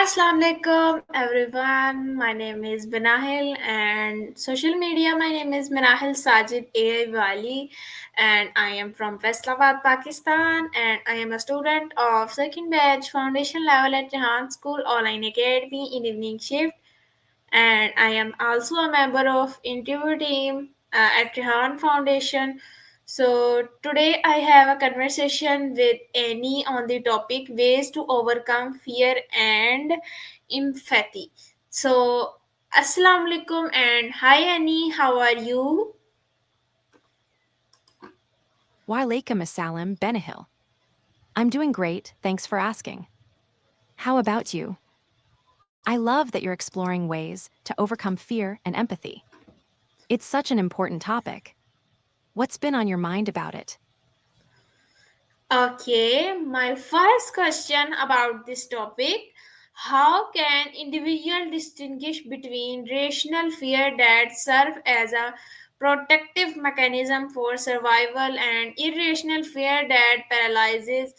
Assalamu alaikum everyone. My name is Benahil and social media. My name is Benahil Sajid AI Wali and I am from Faisalabad, Pakistan and I am a student of second batch foundation level at Rehan School Online Academy in evening shift and I am also a member of interview team at Rehan Foundation. So today I have a conversation with Annie on the topic ways to overcome fear and empathy. So Assalamu alaikum and hi Annie, how are you? Walaikum assalam, Benahil. I'm doing great, thanks for asking. How about you? I love that you're exploring ways to overcome fear and empathy. It's such an important topic. What's been on your mind about it? Okay, my first question about this topic: how can individual distinguish between rational fear that serve as a protective mechanism for survival and irrational fear that paralyzes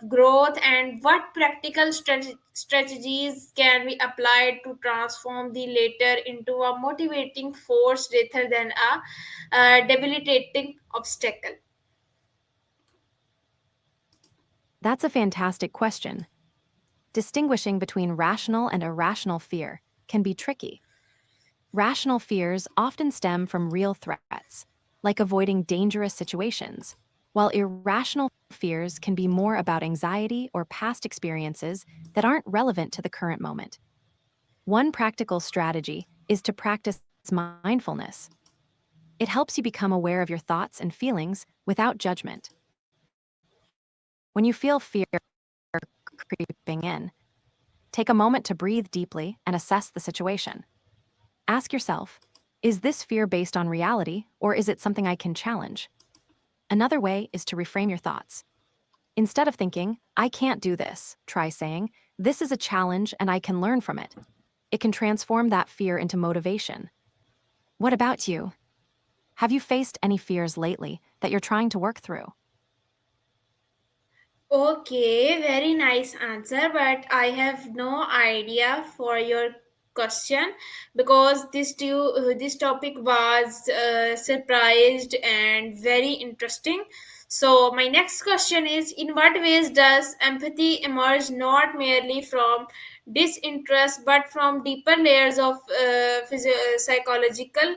growth, and what practical strategies can be applied to transform the latter into a motivating force rather than a debilitating obstacle? That's a fantastic question. Distinguishing between rational and irrational fear can be tricky. Rational fears often stem from real threats, like avoiding dangerous situations, while irrational fears can be more about anxiety or past experiences that aren't relevant to the current moment. One practical strategy is to practice mindfulness. It helps you become aware of your thoughts and feelings without judgment. When you feel fear creeping in, take a moment to breathe deeply and assess the situation. Ask yourself, is this fear based on reality or is it something I can challenge? Another way is to reframe your thoughts. Instead of thinking, I can't do this, try saying, this is a challenge and I can learn from it. It can transform that fear into motivation. What about you? Have you faced any fears lately that you're trying to work through? Okay, very nice answer, but I have no idea for your question because this topic was surprised and very interesting. So my next question is: in what ways does empathy emerge not merely from disinterest but from deeper layers of psychological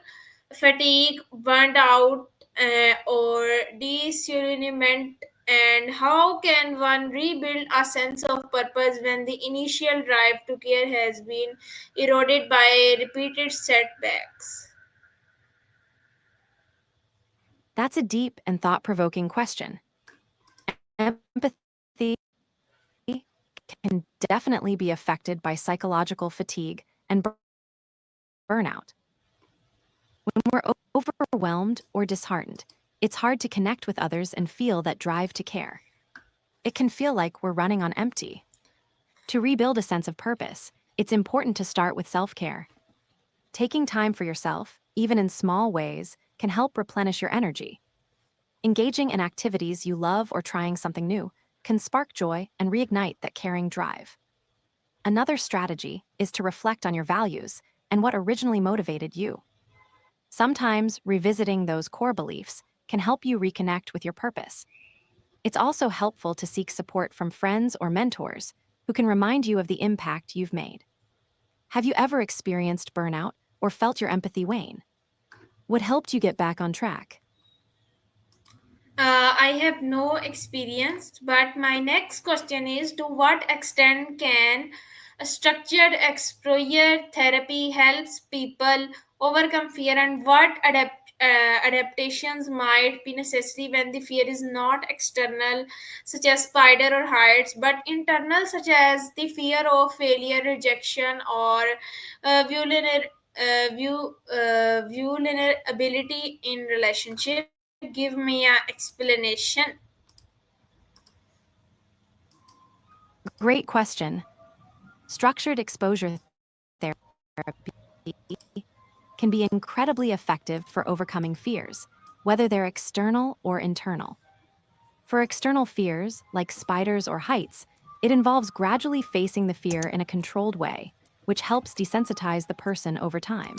fatigue, burnt out, or disillusionment, and how can one rebuild a sense of purpose when the initial drive to care has been eroded by repeated setbacks? That's a deep and thought provoking question. Empathy can definitely be affected by psychological fatigue and burnout. When we're overwhelmed or disheartened, it's hard to connect with others and feel that drive to care. It can feel like we're running on empty. To rebuild a sense of purpose, it's important to start with self care. Taking time for yourself, even in small ways, can help replenish your energy. Engaging in activities you love or trying something new can spark joy and reignite that caring drive. Another strategy is to reflect on your values and what originally motivated you. Sometimes revisiting those core beliefs can help you reconnect with your purpose. It's also helpful to seek support from friends or mentors who can remind you of the impact you've made. Have you ever experienced burnout or felt your empathy wane? What helped you get back on track? I have no experience, but my next question is: to what extent can a structured exposure therapy helps people overcome fear, and what adaptations might be necessary when the fear is not external, such as spider or heights, but internal, such as the fear of failure, rejection, or vulnerability in relationship? Give me a explanation. Great question. Structured exposure therapy can be incredibly effective for overcoming fears, whether they're external or internal. For external fears, like spiders or heights, It involves gradually facing the fear in a controlled way, which helps desensitize the person over time.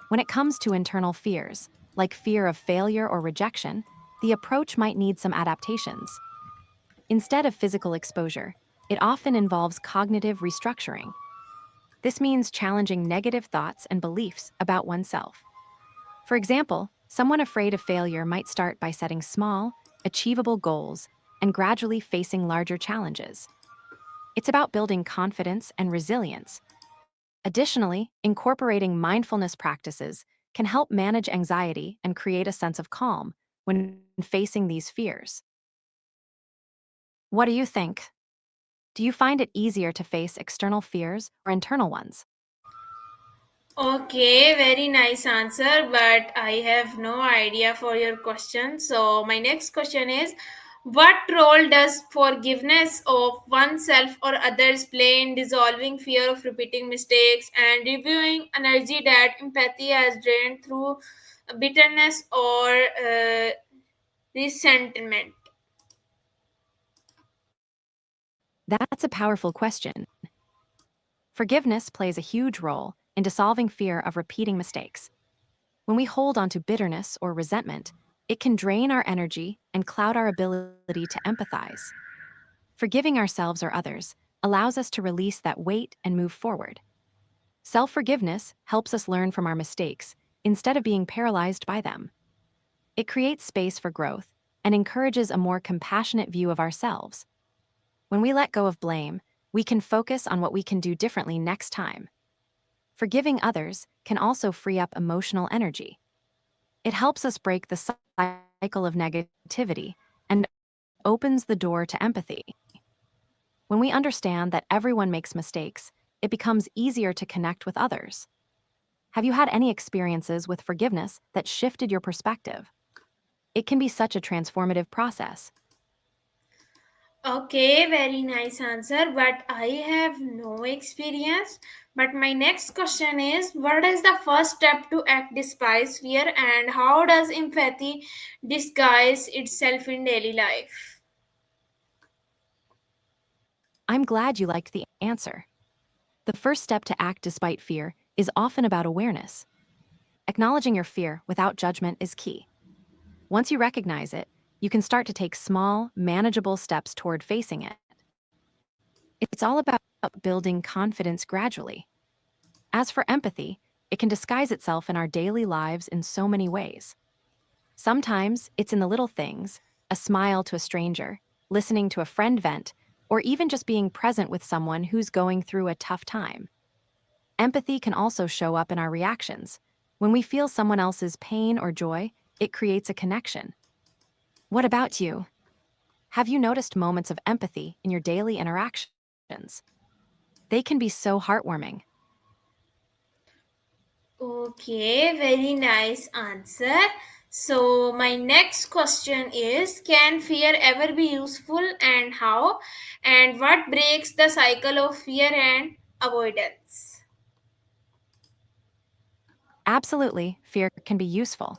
When it comes to internal fears, like fear of failure or rejection, the approach might need some adaptations. Instead of physical exposure, it often involves cognitive restructuring. This means challenging negative thoughts and beliefs about oneself. For example, someone afraid of failure might start by setting small, achievable goals and gradually facing larger challenges. It's about building confidence and resilience. Additionally, incorporating mindfulness practices can help manage anxiety and create a sense of calm when facing these fears. What do you think? Do you find it easier to face external fears or internal ones? Okay, very nice answer, but I have no idea for your question. So, my next question is, what role does forgiveness of oneself or others play in dissolving fear of repeating mistakes and reviewing energy that empathy has drained through bitterness or resentment? That's a powerful question. Forgiveness plays a huge role in dissolving fear of repeating mistakes. When we hold on to bitterness or resentment, it can drain our energy and cloud our ability to empathize. Forgiving ourselves or others allows us to release that weight and move forward. Self forgiveness helps us learn from our mistakes instead of being paralyzed by them. It creates space for growth and encourages a more compassionate view of ourselves. When we let go of blame, we can focus on what we can do differently next time. Forgiving others can also free up emotional energy. It helps us break the cycle of negativity and opens the door to empathy. When we understand that everyone makes mistakes, it becomes easier to connect with others. Have you had any experiences with forgiveness that shifted your perspective? It can be such a transformative process. Okay, very nice answer, but I have no experience. But my next question is, what is the first step to act despite fear, and how does empathy disguise itself in daily life? I'm glad you liked the answer. The first step to act despite fear is often about awareness. Acknowledging your fear without judgment is key. Once you recognize it, you can start to take small, manageable steps toward facing it. It's all about building confidence gradually. As for empathy, it can disguise itself in our daily lives in so many ways. Sometimes it's in the little things, a smile to a stranger, listening to a friend vent, or even just being present with someone who's going through a tough time. Empathy can also show up in our reactions. When we feel someone else's pain or joy, it creates a connection. What about you? Have you noticed moments of empathy in your daily interactions? They can be so heartwarming. Okay, very nice answer. So, my next question is, can fear ever be useful, and how? And what breaks the cycle of fear and avoidance? Absolutely, fear can be useful.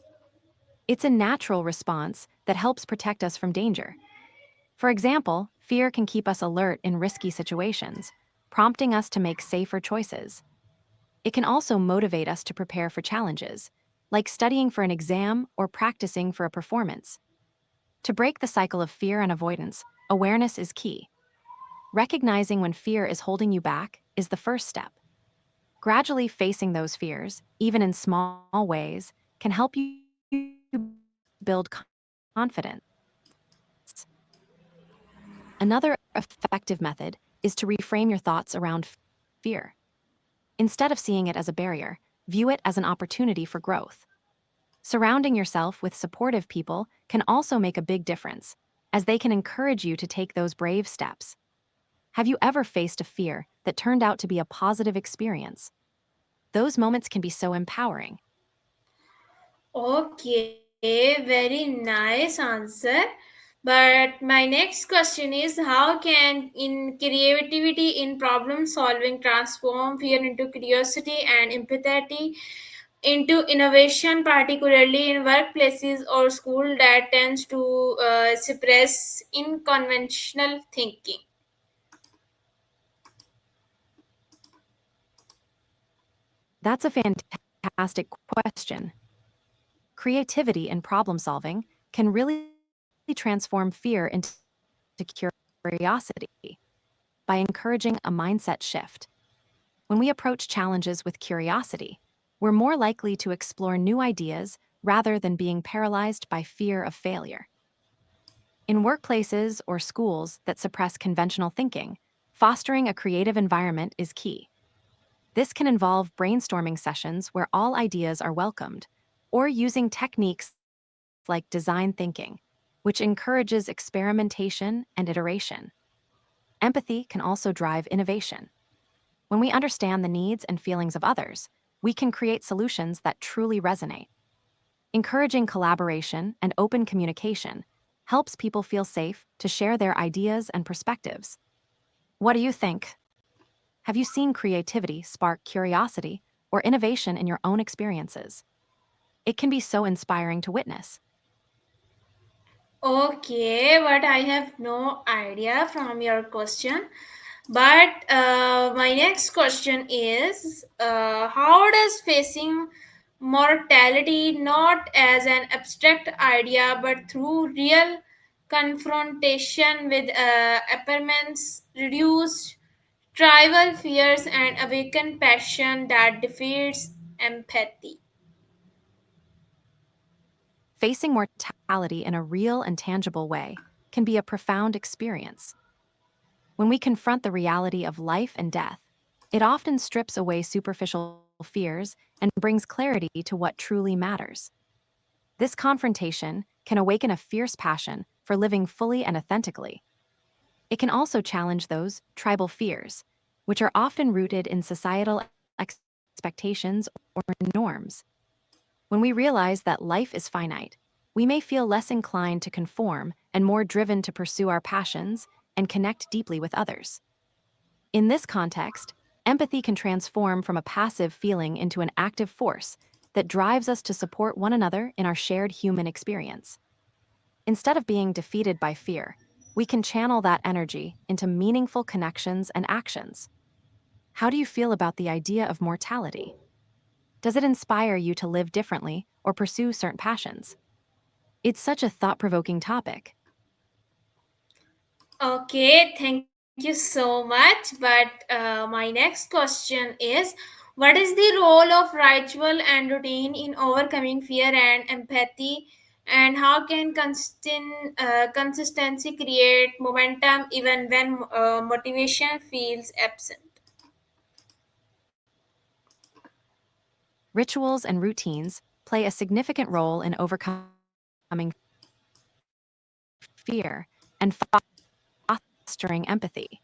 It's a natural response that helps protect us from danger. For example, fear can keep us alert in risky situations, prompting us to make safer choices. It can also motivate us to prepare for challenges, like studying for an exam or practicing for a performance. To break the cycle of fear and avoidance, awareness is key. Recognizing when fear is holding you back is the first step. Gradually facing those fears, even in small ways, can help you build confidence. Another effective method is to reframe your thoughts around fear. Instead of seeing it as a barrier, view it as an opportunity for growth. Surrounding yourself with supportive people can also make a big difference, as they can encourage you to take those brave steps. Have you ever faced a fear that turned out to be a positive experience? Those moments can be so empowering. Okay, very nice answer. But my next question is, how can in creativity in problem solving transform fear into curiosity and empathy into innovation, particularly in workplaces or school that tends to suppress unconventional thinking? That's a fantastic question. Creativity and problem solving can really transform fear into curiosity by encouraging a mindset shift. When we approach challenges with curiosity, we're more likely to explore new ideas rather than being paralyzed by fear of failure. In workplaces or schools that suppress conventional thinking, fostering a creative environment is key. This can involve brainstorming sessions where all ideas are welcomed, or using techniques like design thinking, which encourages experimentation and iteration. Empathy can also drive innovation. When we understand the needs and feelings of others, we can create solutions that truly resonate. Encouraging collaboration and open communication helps people feel safe to share their ideas and perspectives. What do you think? Have you seen creativity spark curiosity or innovation in your own experiences? It can be so inspiring to witness. Okay, but I have no idea from your question. But my next question is how does facing mortality not as an abstract idea but through real confrontation with appearance reduce tribal fears and awaken passion that defeats empathy? Facing mortality in a real and tangible way can be a profound experience. When we confront the reality of life and death, it often strips away superficial fears and brings clarity to what truly matters. This confrontation can awaken a fierce passion for living fully and authentically. It can also challenge those tribal fears, which are often rooted in societal expectations or norms. When we realize that life is finite, we may feel less inclined to conform and more driven to pursue our passions and connect deeply with others. In this context, empathy can transform from a passive feeling into an active force that drives us to support one another in our shared human experience. Instead of being defeated by fear, we can channel that energy into meaningful connections and actions. How do you feel about the idea of mortality? Does it inspire you to live differently or pursue certain passions? It's such a thought provoking topic. Okay, thank you so much. But my next question is what is the role of ritual and routine in overcoming fear and empathy? And how can consistency create momentum even when motivation feels absent? Rituals and routines play a significant role in overcoming fear and fostering empathy.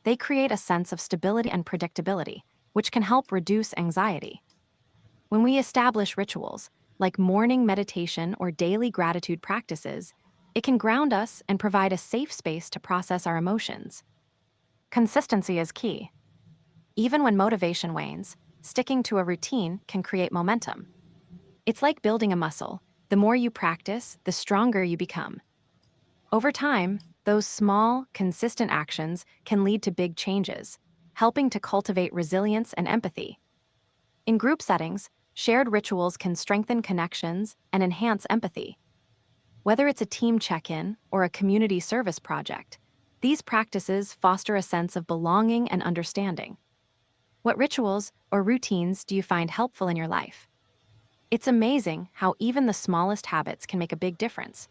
They create a sense of stability and predictability, which can help reduce anxiety. When we establish rituals, like morning meditation or daily gratitude practices, it can ground us and provide a safe space to process our emotions. Consistency is key. Even when motivation wanes, sticking to a routine can create momentum. It's like building a muscle. The more you practice, the stronger you become. Over time, those small, consistent actions can lead to big changes, helping to cultivate resilience and empathy. In group settings, shared rituals can strengthen connections and enhance empathy. Whether it's a team check in or a community service project, these practices foster a sense of belonging and understanding. What rituals or routines do you find helpful in your life? It's amazing how even the smallest habits can make a big difference.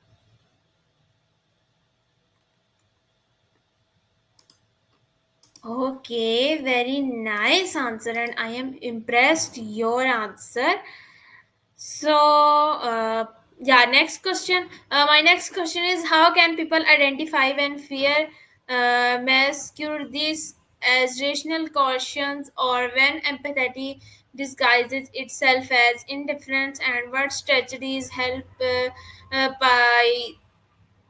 Okay, very nice answer, and I am impressed your answer. So, next question. My next question is how can people identify when fear masquerades this as rational cautions or when empathy disguises itself as indifference, and what strategies help by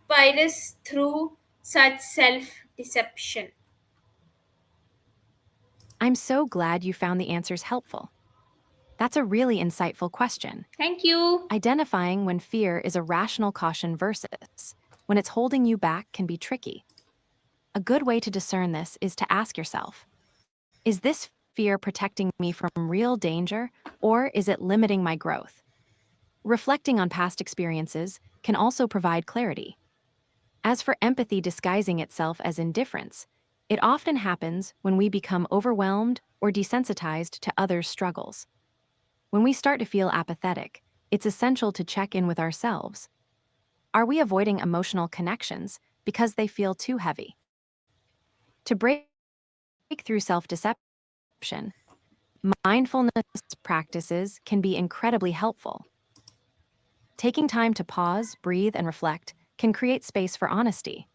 pirates through such self deception? I'm so glad you found the answers helpful. That's a really insightful question. Thank you. Identifying when fear is a rational caution versus when it's holding you back can be tricky. A good way to discern this is to ask yourself, is this fear protecting me from real danger, or is it limiting my growth? Reflecting on past experiences can also provide clarity. As for empathy disguising itself as indifference, it often happens when we become overwhelmed or desensitized to others' struggles. When we start to feel apathetic, it's essential to check in with ourselves. Are we avoiding emotional connections because they feel too heavy? To break through self deception, mindfulness practices can be incredibly helpful. Taking time to pause, breathe, and reflect can create space for honesty.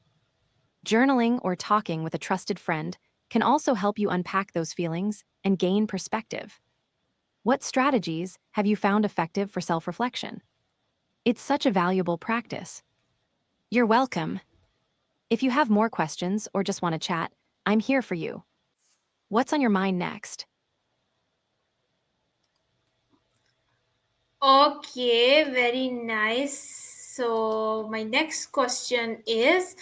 Journaling or talking with a trusted friend can also help you unpack those feelings and gain perspective. What strategies have you found effective for self reflection? It's such a valuable practice. You're welcome. If you have more questions or just want to chat, I'm here for you. What's on your mind next? Okay, very nice. So, my next question is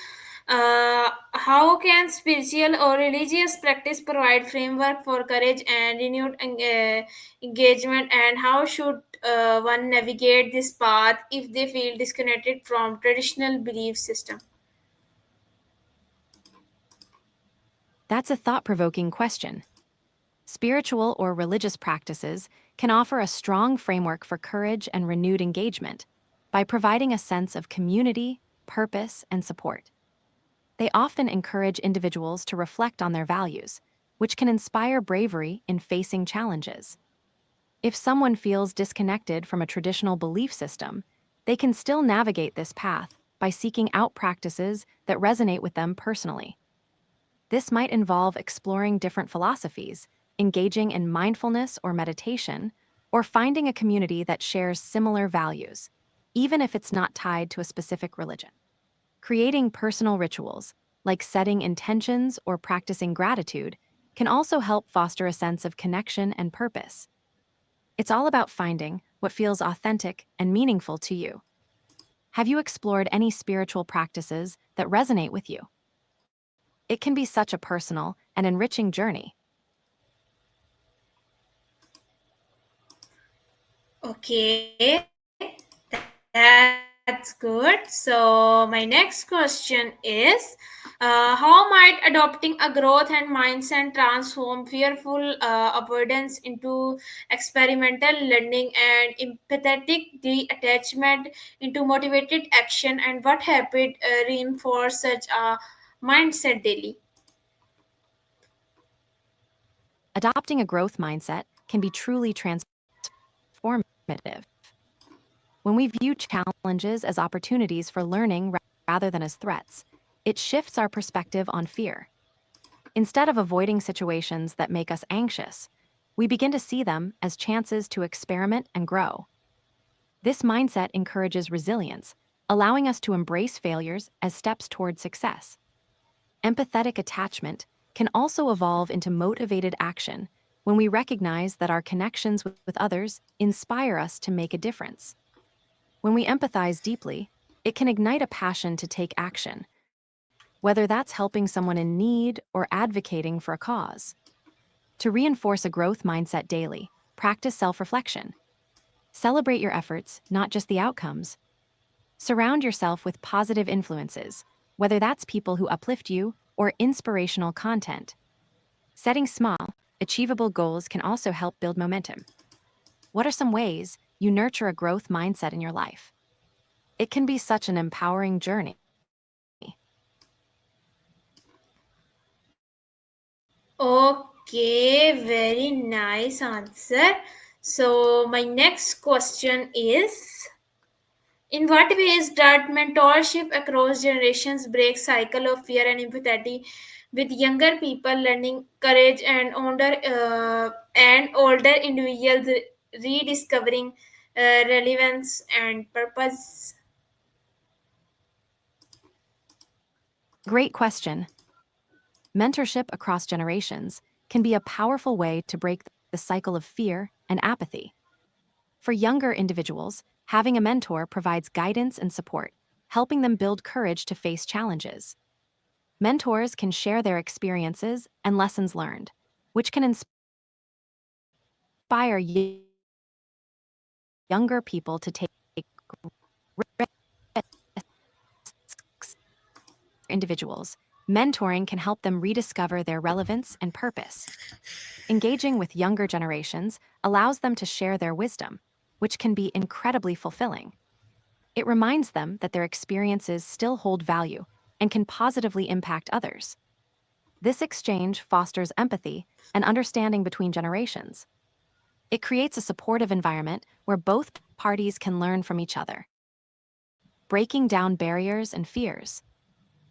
how can spiritual or religious practice provide framework for courage and renewed engagement, and how should one navigate this path if they feel disconnected from traditional belief system? That's a thought provoking question. Spiritual or religious practices can offer a strong framework for courage and renewed engagement by providing a sense of community, purpose, and support. They often encourage individuals to reflect on their values, which can inspire bravery in facing challenges. If someone feels disconnected from a traditional belief system, they can still navigate this path by seeking out practices that resonate with them personally. This might involve exploring different philosophies, engaging in mindfulness or meditation, or finding a community that shares similar values, even if it's not tied to a specific religion. Creating personal rituals, like setting intentions or practicing gratitude, can also help foster a sense of connection and purpose. It's all about finding what feels authentic and meaningful to you. Have you explored any spiritual practices that resonate with you? It can be such a personal and enriching journey. Okay, that's good. So, my next question is how might adopting a growth and mindset transform fearful avoidance into experimental learning and empathetic detachment into motivated action, and what habit reinforce such a mindset daily? Adopting a growth mindset can be truly transformative. When we view challenges as opportunities for learning rather than as threats, it shifts our perspective on fear. Instead of avoiding situations that make us anxious, we begin to see them as chances to experiment and grow. This mindset encourages resilience, allowing us to embrace failures as steps toward success. Empathetic attachment can also evolve into motivated action when we recognize that our connections with others inspire us to make a difference. When we empathize deeply, it can ignite a passion to take action, whether that's helping someone in need or advocating for a cause. To reinforce a growth mindset daily, practice self reflection. Celebrate your efforts, not just the outcomes. Surround yourself with positive influences, whether that's people who uplift you or inspirational content. Setting small, achievable goals can also help build momentum. What are some ways you nurture a growth mindset in your life? It can be such an empowering journey. Okay, very nice answer. So, my next question is in what ways does mentorship across generations break cycle of fear and empathy with younger people learning courage and older individuals rediscovering relevance and purpose? Great question. Mentorship across generations can be a powerful way to break the cycle of fear and apathy. For younger individuals, having a mentor provides guidance and support, helping them build courage to face challenges. Mentors can share their experiences and lessons learned, which can inspire inspire younger people to take individuals. Mentoring can help them rediscover their relevance and purpose. Engaging with younger generations allows them to share their wisdom, which can be incredibly fulfilling. It reminds them that their experiences still hold value and can positively impact others. This exchange fosters empathy and understanding between generations. It creates a supportive environment where both parties can learn from each other. Breaking down barriers and fears.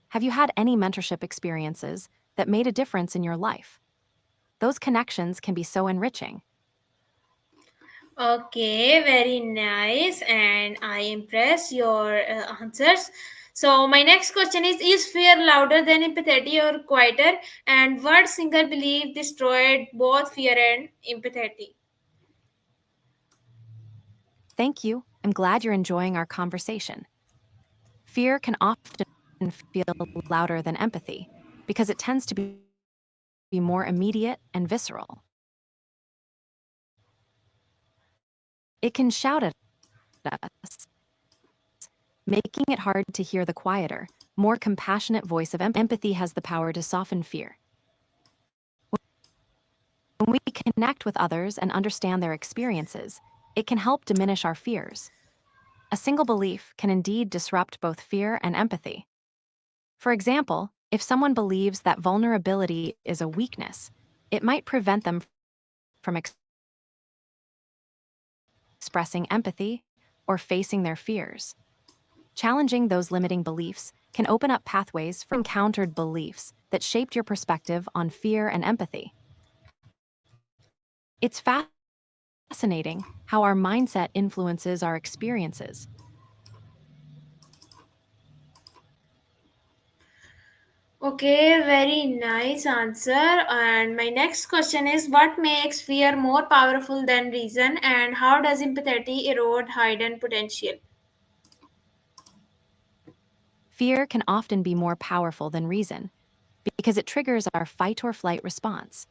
Have you had any mentorship experiences that made a difference in your life? Those connections can be so enriching. Okay, very nice, and I impress your answers. So my next question is fear louder than empathy or quieter? And what single belief destroyed both fear and empathy? Thank you. I'm glad you're enjoying our conversation. Fear can often feel louder than empathy because it tends to be more immediate and visceral. It can shout at us, making it hard to hear the quieter, more compassionate voice of empathy has the power to soften fear. When we connect with others and understand their experiences, it can help diminish our fears. A single belief can indeed disrupt both fear and empathy. For example, if someone believes that vulnerability is a weakness, it might prevent them from expressing empathy or facing their fears. Challenging those limiting beliefs can open up pathways for encountered beliefs that shaped your perspective on fear and empathy. It's fascinating how our mindset influences our experiences. Okay, very nice answer. And my next question is what makes fear more powerful than reason, and how does empathy erode hidden potential? Fear can often be more powerful than reason because it triggers our fight or flight response.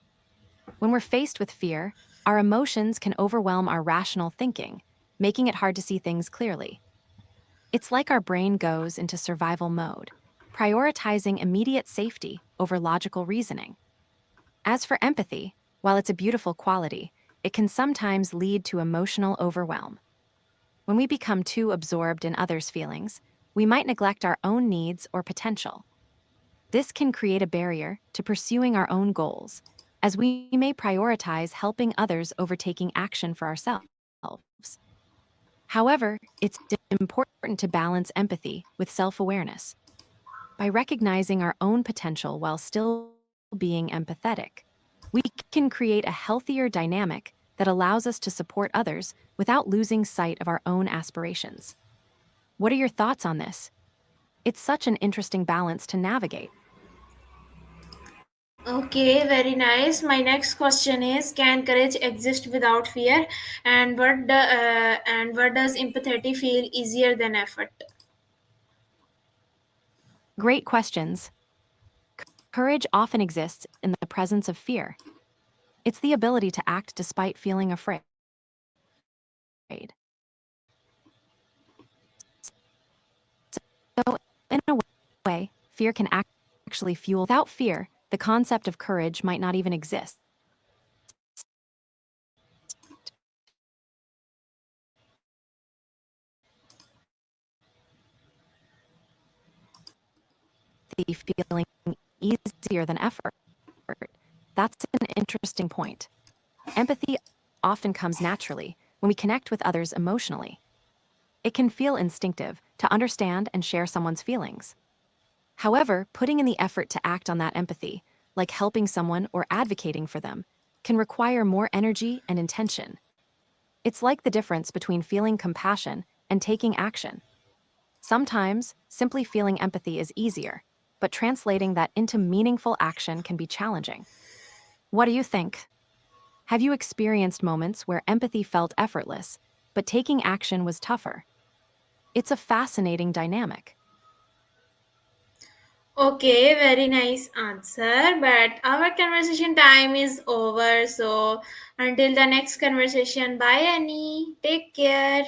When we're faced with fear, our emotions can overwhelm our rational thinking, making it hard to see things clearly. It's like our brain goes into survival mode, prioritizing immediate safety over logical reasoning. As for empathy, while it's a beautiful quality, it can sometimes lead to emotional overwhelm. When we become too absorbed in others' feelings, we might neglect our own needs or potential. This can create a barrier to pursuing our own goals, as we may prioritize helping others over taking action for ourselves. However, it's important to balance empathy with self awareness. By recognizing our own potential while still being empathetic, we can create a healthier dynamic that allows us to support others without losing sight of our own aspirations. What are your thoughts on this? It's such an interesting balance to navigate. Okay, very nice. My next question is can courage exist without fear, and what does empathy feel easier than effort? Great questions. Courage often exists in the presence of fear. It's the ability to act despite feeling afraid. So, in a way, fear can actually fuel. Without fear, the concept of courage might not even exist. The feeling easier than effort. That's an interesting point. Empathy often comes naturally when we connect with others emotionally. It can feel instinctive to understand and share someone's feelings. However, putting in the effort to act on that empathy, like helping someone or advocating for them, can require more energy and intention. It's like the difference between feeling compassion and taking action. Sometimes, simply feeling empathy is easier, but translating that into meaningful action can be challenging. What do you think? Have you experienced moments where empathy felt effortless, but taking action was tougher? It's a fascinating dynamic. Okay, very nice answer. But our conversation time is over. So Until the next conversation, bye Annie. Take care.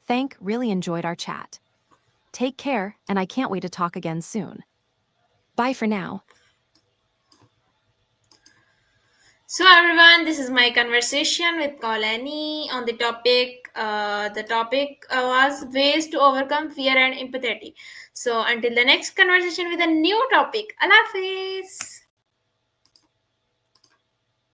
Thank really enjoyed our chat. Take care, and I can't wait to talk again soon. Bye for now. So everyone, this is my conversation with Colani on the topic. The topic was ways to overcome fear and empathy. So until the next conversation with a new topic. Allah Hafiz.